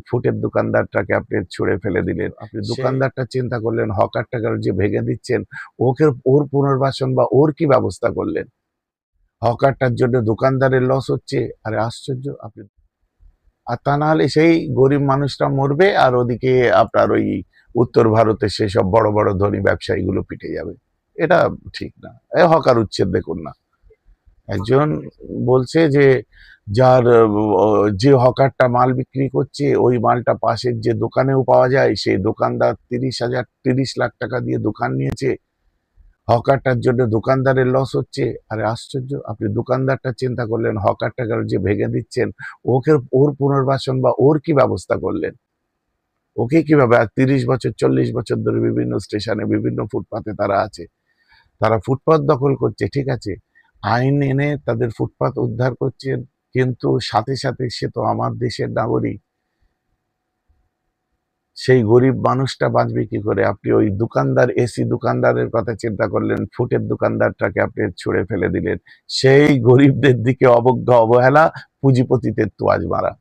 ফুটের দোকানদারটাকে আপনি ছুঁড়ে ফেলে দিলেন। আপনি দোকানদারটা চিন্তা করলেন, হকারটাকে যে ভেঙে দিচ্ছেন, ওর পুনর্বাসন বা ওর কি ব্যবস্থা করলেন? হকারটার জন্য দোকানদারের লস হচ্ছে। আরে আশ্চর্য! আর তা না হলে সেই গরিব মানুষটা মরবে, আর ওদিকে আপনার ওই উত্তর ভারতে সেসব বড় বড় ধনী ব্যবসায়ীগুলো পিটে যাবে। এটা ঠিক না। হকার উচ্ছেদ দেখুন না, একজন বলছে যে যার যে হকারটা মাল বিক্রি করছে ওই মালটা পাশের যে দোকানেও পাওয়া যায়, সেই দোকানদার 30 লাখ টাকা দিয়ে দোকান নিয়েছে, হকারটার জন্য দোকানদারের লস হচ্ছে। আরে আশ্চর্য! আপনি দোকানদারটা চিন্তা করলেন, হকারটাকে যে ভেঙে দিচ্ছেন, ওর পুনর্বাসন বা ওর কি ব্যবস্থা করলেন? ওকে কিভাবে? আর 30 বছর 40 বছর ধরে বিভিন্ন স্টেশনে বিভিন্ন ফুটপাতে তারা আছে, তারা ফুটপাত দখল করছে, ঠিক আছে, আইন এনে তাদের ফুটপাত উদ্ধার করছেন, কিন্তু সাথে সাথে সে তো আমার দেশের নাগরিক, সেই গরিব মানুষটা বাঁচবে কি করে? আপনি ওই দোকানদার, এসি দোকানদারের কথা চিন্তা করলেন, ফুটের দোকানদারটাকে আপনি ছুঁড়ে ফেলে দিলেন। সেই গরিবদের দিকে অবজ্ঞা অবহেলা, পুঁজিপতিদের তোয়াজ মারা।